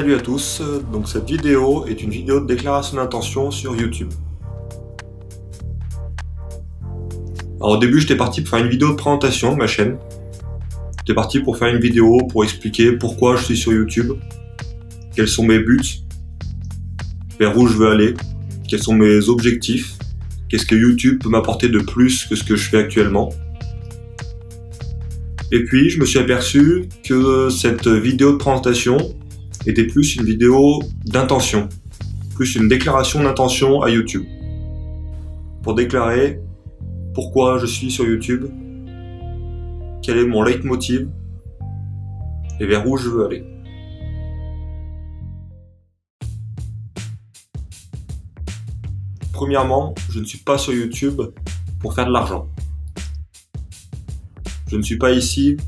Salut à tous, donc cette vidéo est une vidéo de déclaration d'intention sur YouTube. Alors au début j'étais parti pour faire une vidéo de présentation de ma chaîne. J'étais parti pour faire une vidéo pour expliquer pourquoi je suis sur YouTube, quels sont mes buts, vers où je veux aller, quels sont mes objectifs, qu'est-ce que YouTube peut m'apporter de plus que ce que je fais actuellement. Et puis je me suis aperçu que cette vidéo de présentation était plus une vidéo d'intention, plus une déclaration d'intention à YouTube. Pour déclarer pourquoi je suis sur YouTube, quel est mon leitmotiv et vers où je veux aller. Premièrement, je ne suis pas sur YouTube pour faire de l'argent. Je ne suis pas ici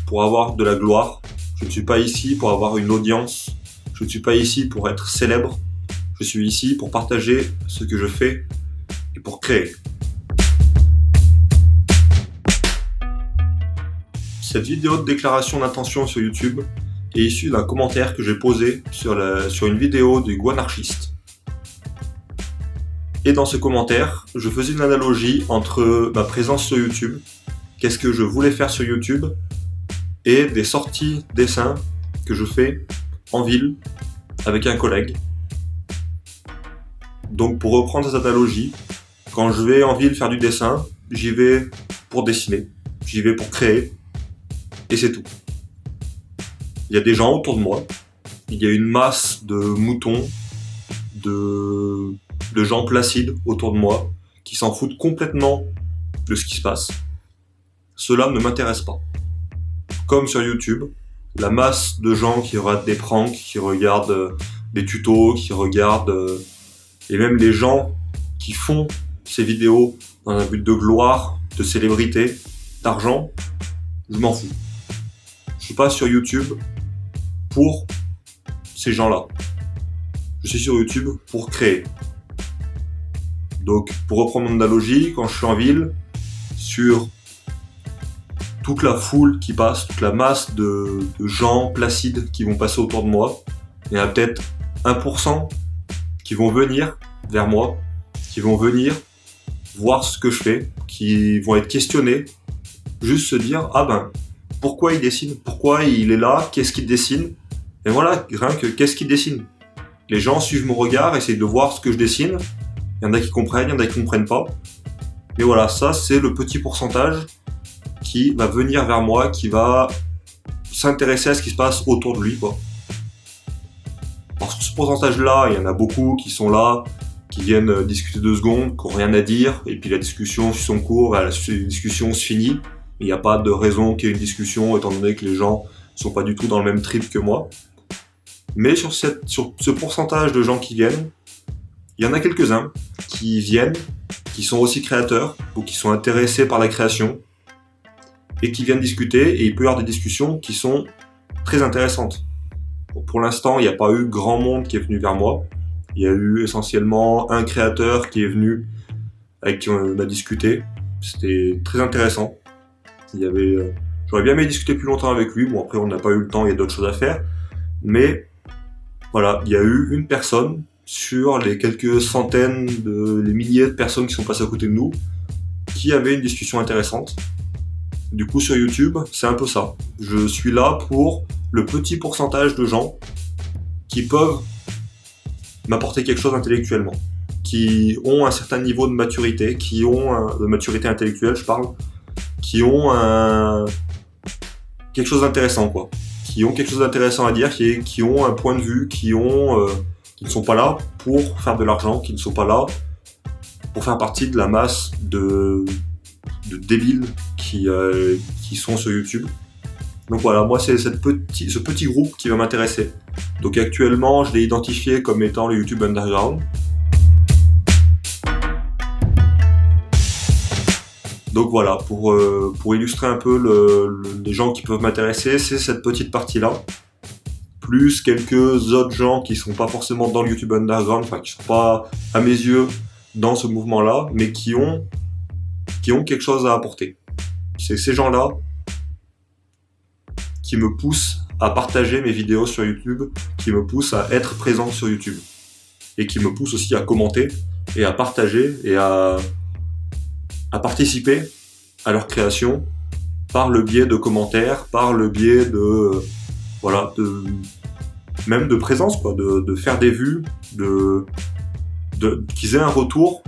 pour avoir de la gloire. Je ne suis pas ici pour avoir une audience. Je ne suis pas ici pour être célèbre. Je suis ici pour partager ce que je fais et pour créer. Cette vidéo de déclaration d'intention sur YouTube est issue d'un commentaire que j'ai posé sur une vidéo du Guanarchiste. Et dans ce commentaire, je faisais une analogie entre ma présence sur YouTube, qu'est-ce que je voulais faire sur YouTube, et des sorties dessins que je fais en ville avec un collègue. Donc pour reprendre cette analogie, quand je vais en ville faire du dessin, j'y vais pour dessiner, j'y vais pour créer, et c'est tout. Il y a des gens autour de moi, il y a une masse de moutons, de gens placides autour de moi, qui s'en foutent complètement de ce qui se passe. Cela ne m'intéresse pas. Comme sur YouTube, la masse de gens qui regardent des pranks, qui regardent des tutos, qui regardent et même les gens qui font ces vidéos dans un but de gloire, de célébrité, d'argent, je m'en fous. Je suis pas sur YouTube pour ces gens-là. Je suis sur YouTube pour créer. Donc, pour reprendre mon analogie, quand je suis en ville, sur toute la foule qui passe, toute la masse de gens placides qui vont passer autour de moi, il y en a peut-être 1% qui vont venir vers moi, qui vont venir voir ce que je fais, qui vont être questionnés, juste se dire « Ah ben, pourquoi il dessine? Pourquoi il est là? Qu'est-ce qu'il dessine ?» Et voilà, rien que qu'est-ce qu'il dessine. Les gens suivent mon regard, essayent de voir ce que je dessine. Il y en a qui comprennent, il y en a qui comprennent pas. Mais voilà, ça c'est le petit pourcentage qui va venir vers moi, qui va s'intéresser à ce qui se passe autour de lui, quoi. Parce que ce pourcentage-là, il y en a beaucoup qui sont là, qui viennent discuter 2 secondes, qui n'ont rien à dire, et puis la discussion suit son cours, la discussion se finit. Il n'y a pas de raison qu'il y ait une discussion, étant donné que les gens sont pas du tout dans le même trip que moi. Mais sur ce pourcentage de gens qui viennent, il y en a quelques-uns qui viennent, qui sont aussi créateurs, ou qui sont intéressés par la création, et qui viennent discuter, et il peut y avoir des discussions qui sont très intéressantes. Bon, pour l'instant, il n'y a pas eu grand monde qui est venu vers moi. Il y a eu essentiellement un créateur qui est venu, avec qui on a discuté. C'était très intéressant. J'aurais bien aimé discuter plus longtemps avec lui. Bon, après, on n'a pas eu le temps, il y a d'autres choses à faire. Mais voilà, il y a eu une personne sur les quelques centaines, les milliers de personnes qui sont passées à côté de nous, qui avait une discussion intéressante. Du coup, sur YouTube, c'est un peu ça. Je suis là pour le petit pourcentage de gens qui peuvent m'apporter quelque chose intellectuellement, qui ont un certain niveau de maturité, de maturité intellectuelle, je parle, qui ont quelque chose d'intéressant, quoi. Qui ont quelque chose d'intéressant à dire, qui ont un point de vue, qui ne sont pas là pour faire de l'argent, qui ne sont pas là pour faire partie de la masse de débiles qui sont sur YouTube. Donc voilà, moi c'est ce petit groupe qui va m'intéresser. Donc actuellement, je l'ai identifié comme étant le YouTube Underground. Donc voilà, pour illustrer un peu les gens qui peuvent m'intéresser, c'est cette petite partie-là. Plus quelques autres gens qui sont pas forcément dans le YouTube Underground, enfin qui sont pas, à mes yeux, dans ce mouvement-là, mais qui ont quelque chose à apporter. C'est ces gens-là qui me poussent à partager mes vidéos sur YouTube, qui me poussent à être présent sur YouTube. Et qui me poussent aussi à commenter et à partager et à participer à leur création par le biais de commentaires, par le biais de même de présence, quoi, de faire des vues, qu'ils aient un retour,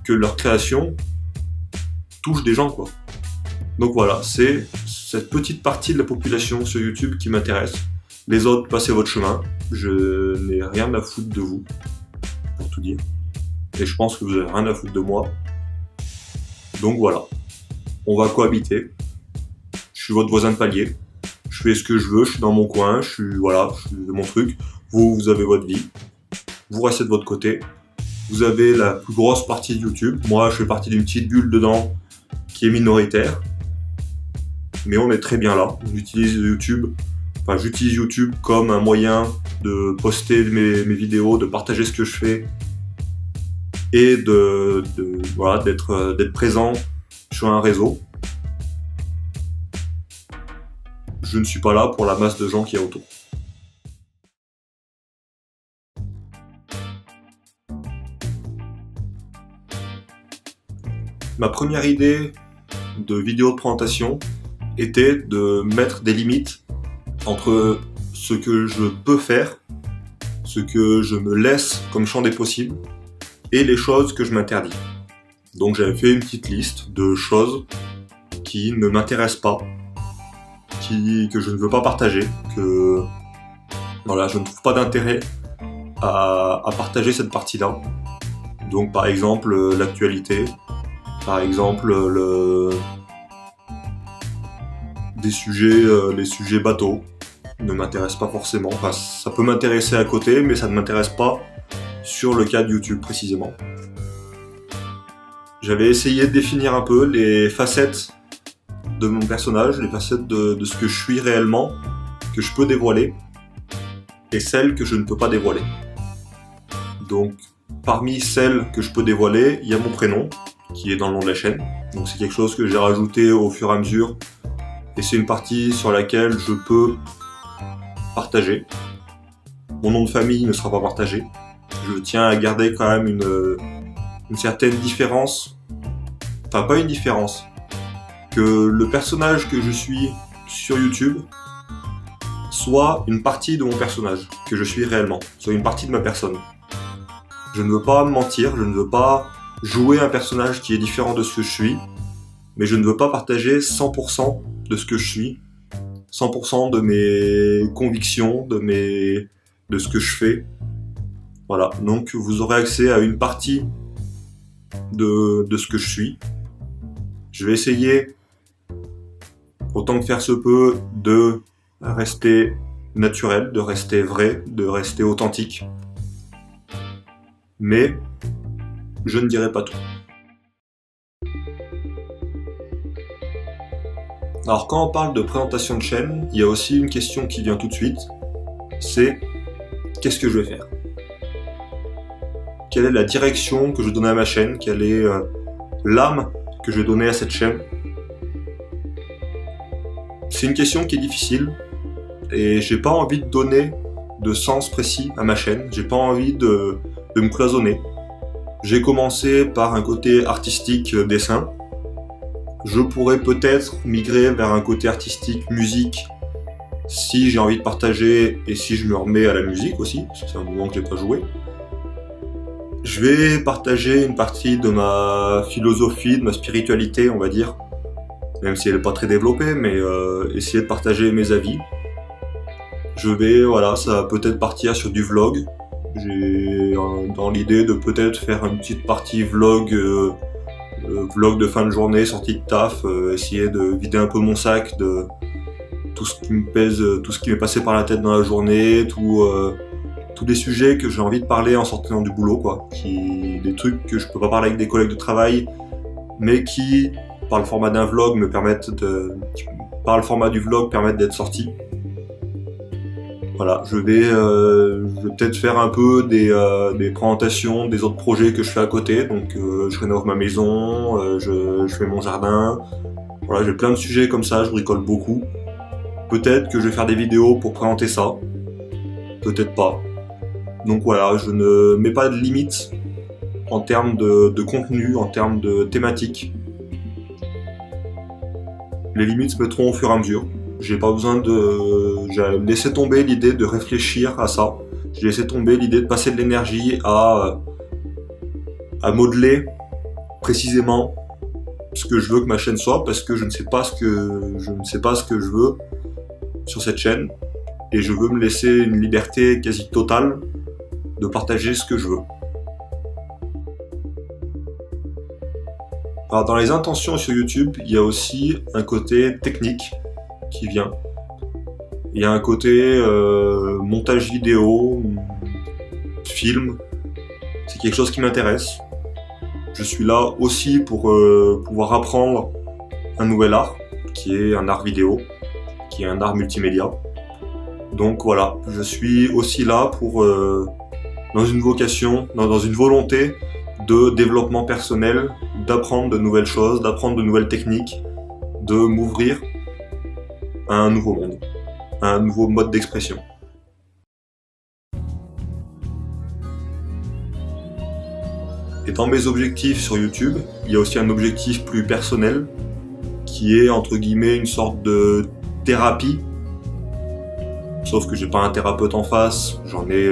que leur création touche des gens, quoi. Donc voilà, c'est cette petite partie de la population sur YouTube qui m'intéresse. Les autres, passez votre chemin. Je n'ai rien à foutre de vous, pour tout dire. Et je pense que vous avez rien à foutre de moi. Donc voilà, on va cohabiter. Je suis votre voisin de palier. Je fais ce que je veux, je suis dans mon coin, je suis de mon truc. Vous avez votre vie. Vous restez de votre côté. Vous avez la plus grosse partie de YouTube. Moi, je fais partie d'une petite bulle dedans qui est minoritaire. Mais on est très bien là. J'utilise YouTube comme un moyen de poster mes vidéos, de partager ce que je fais et d'être présent sur un réseau. Je ne suis pas là pour la masse de gens qui y a autour. Ma première idée de vidéo de présentation était de mettre des limites entre ce que je peux faire, ce que je me laisse comme champ des possibles, et les choses que je m'interdis. Donc j'avais fait une petite liste de choses qui ne m'intéressent pas, que je ne veux pas partager, que je ne trouve pas d'intérêt à partager cette partie-là. Donc par exemple l'actualité, par exemple les sujets bateaux ne m'intéressent pas forcément. Enfin, ça peut m'intéresser à côté, mais ça ne m'intéresse pas sur le cas de YouTube précisément. J'avais essayé de définir un peu les facettes de mon personnage, les facettes de ce que je suis réellement, que je peux dévoiler, et celles que je ne peux pas dévoiler. Donc, parmi celles que je peux dévoiler, il y a mon prénom, qui est dans le nom de la chaîne. Donc c'est quelque chose que j'ai rajouté au fur et à mesure, et c'est une partie sur laquelle je peux partager. Mon nom de famille ne sera pas partagé. Je tiens à garder quand même une certaine différence, enfin pas une différence, que le personnage que je suis sur YouTube soit une partie de mon personnage, que je suis réellement, soit une partie de ma personne. Je ne veux pas mentir, je ne veux pas jouer un personnage qui est différent de ce que je suis, mais je ne veux pas partager 100% de ce que je suis, 100% de mes convictions, de ce que je fais. Voilà, donc vous aurez accès à une partie de ce que je suis. Je vais essayer, autant que faire se peut, de rester naturel, de rester vrai, de rester authentique. Mais je ne dirai pas tout. Alors quand on parle de présentation de chaîne, il y a aussi une question qui vient tout de suite, c'est qu'est-ce que je vais faire ? Quelle est la direction que je donne à ma chaîne ? Quelle est l'âme que je vais donner à cette chaîne ? C'est une question qui est difficile et j'ai pas envie de donner de sens précis à ma chaîne, j'ai pas envie de me cloisonner. J'ai commencé par un côté artistique dessin. Je pourrais peut-être migrer vers un côté artistique musique si j'ai envie de partager et si je me remets à la musique aussi, c'est un moment que j'ai pas joué. Je vais partager une partie de ma philosophie, de ma spiritualité, on va dire, même si elle n'est pas très développée, mais essayer de partager mes avis. Ça va peut-être partir sur du vlog. J'ai dans l'idée de peut-être faire une petite partie vlog de fin de journée, sortie de taf, essayer de vider un peu mon sac de tout ce qui me pèse, tout ce qui m'est passé par la tête dans la journée, tous les sujets que j'ai envie de parler en sortant du boulot, quoi. Des trucs que je peux pas parler avec des collègues de travail, mais qui, par le format d'un vlog, par le format du vlog, permettent d'être sortis. Voilà, je vais peut-être faire un peu des présentations des autres projets que je fais à côté. Donc je rénove ma maison, je fais mon jardin. Voilà, j'ai plein de sujets comme ça, je bricole beaucoup. Peut-être que je vais faire des vidéos pour présenter ça, peut-être pas. Donc voilà, je ne mets pas de limite en termes de contenu, en termes de thématique. Les limites se mettront au fur et à mesure. J'ai laissé tomber l'idée de réfléchir à ça. J'ai laissé tomber l'idée de passer de l'énergie à modeler précisément ce que je veux que ma chaîne soit, parce que je ne sais pas ce que je veux sur cette chaîne, et je veux me laisser une liberté quasi totale de partager ce que je veux. Alors dans les intentions sur YouTube, il y a aussi un côté technique qui vient. Il y a un côté montage vidéo, film. C'est quelque chose qui m'intéresse. Je suis là aussi pour pouvoir apprendre un nouvel art, qui est un art vidéo, qui est un art multimédia. Donc voilà, je suis aussi là pour, dans une vocation, dans une volonté de développement personnel, d'apprendre de nouvelles choses, d'apprendre de nouvelles techniques, de m'ouvrir à un nouveau monde, à un nouveau mode d'expression. Et dans mes objectifs sur YouTube, il y a aussi un objectif plus personnel, qui est entre guillemets une sorte de thérapie. Sauf que j'ai pas un thérapeute en face, j'en ai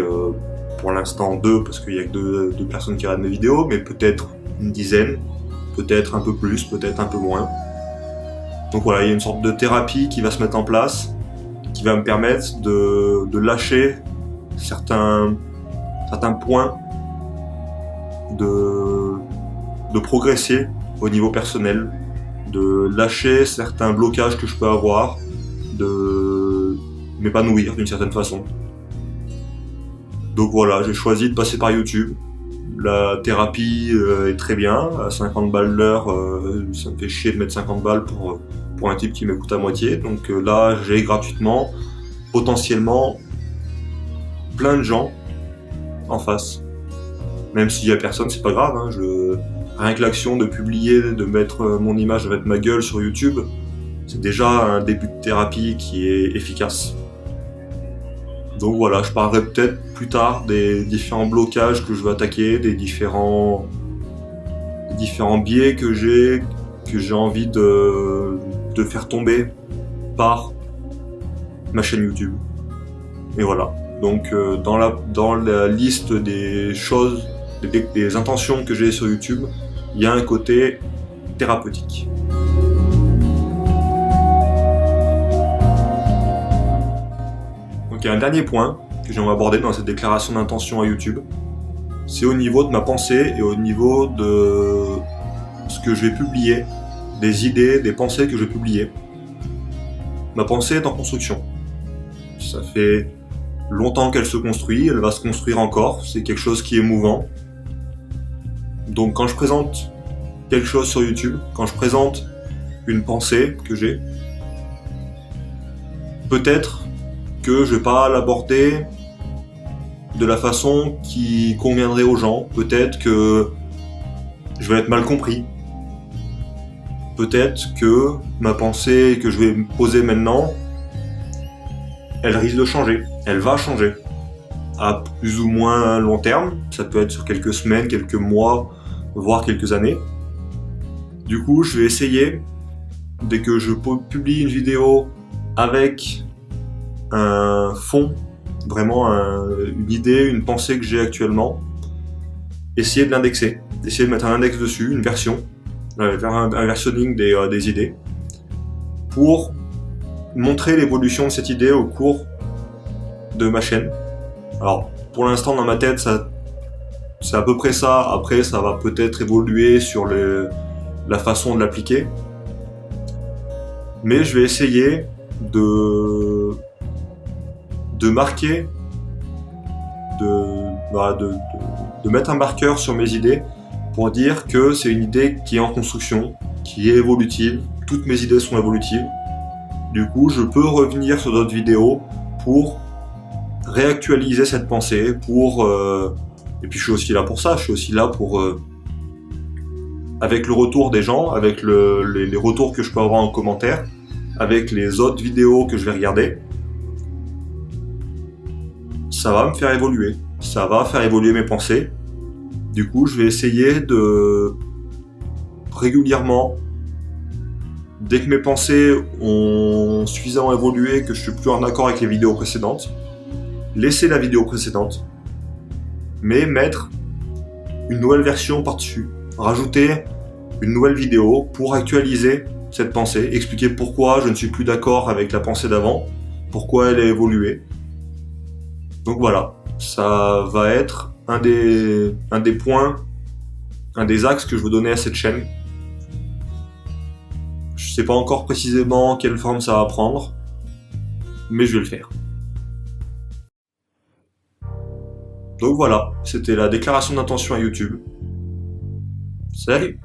pour l'instant 2 parce qu'il y a que 2 personnes qui regardent mes vidéos, mais peut-être une dizaine, peut-être un peu plus, peut-être un peu moins. Donc voilà, il y a une sorte de thérapie qui va se mettre en place, qui va me permettre de lâcher certains points, de progresser au niveau personnel, de lâcher certains blocages que je peux avoir, de m'épanouir d'une certaine façon. Donc voilà, j'ai choisi de passer par YouTube. La thérapie est très bien, à 50 balles l'heure, ça me fait chier de mettre 50 balles pour un type qui m'écoute à moitié. Donc là, j'ai gratuitement, potentiellement, plein de gens en face. Même s'il y a personne, c'est pas grave. Hein, rien que l'action de publier, de mettre mon image, de mettre ma gueule sur YouTube, c'est déjà un début de thérapie qui est efficace. Donc voilà, je parlerai peut-être plus tard des différents blocages que je veux attaquer, des différents biais que j'ai envie de faire tomber par ma chaîne YouTube. Et voilà. Donc dans la liste des choses, des intentions que j'ai sur YouTube, il y a un côté thérapeutique. Donc il y a un dernier point que j'aimerais aborder dans cette déclaration d'intention à YouTube. C'est au niveau de ma pensée et au niveau de ce que je vais publier, des idées, des pensées que je vais publier. Ma pensée est en construction. Ça fait longtemps qu'elle se construit, elle va se construire encore, c'est quelque chose qui est mouvant. Donc quand je présente quelque chose sur YouTube, quand je présente une pensée que j'ai, peut-être que je vais pas l'aborder de la façon qui conviendrait aux gens, peut-être que je vais être mal compris, peut-être que ma pensée que je vais me poser maintenant, elle risque de changer, elle va changer, à plus ou moins long terme, ça peut être sur quelques semaines, quelques mois, voire quelques années. Du coup, je vais essayer, dès que je publie une vidéo avec un fond, vraiment une idée, une pensée que j'ai actuellement, essayer de l'indexer, essayer de mettre un index dessus, une version, faire un versionning des idées, pour montrer l'évolution de cette idée au cours de ma chaîne. Alors, pour l'instant, dans ma tête, c'est à peu près ça. Après, ça va peut-être évoluer sur la façon de l'appliquer. Mais je vais essayer de marquer, de mettre un marqueur sur mes idées pour dire que c'est une idée qui est en construction, qui est évolutive. Toutes mes idées sont évolutives. Du coup, je peux revenir sur d'autres vidéos pour réactualiser cette pensée, et puis je suis aussi là pour ça, je suis aussi là pour, avec le retour des gens, avec les retours que je peux avoir en commentaire, avec les autres vidéos que je vais regarder, ça va me faire évoluer. Ça va faire évoluer mes pensées. Du coup, je vais essayer de régulièrement, dès que mes pensées ont suffisamment évolué, que je suis plus en accord avec les vidéos précédentes, laisser la vidéo précédente, mais mettre une nouvelle version par-dessus. Rajouter une nouvelle vidéo pour actualiser cette pensée, expliquer pourquoi je ne suis plus d'accord avec la pensée d'avant, pourquoi elle a évolué. Donc voilà, ça va être un des points, un des axes que je veux donner à cette chaîne. Je sais pas encore précisément quelle forme ça va prendre, mais je vais le faire. Donc voilà, c'était la déclaration d'intention à YouTube. Salut!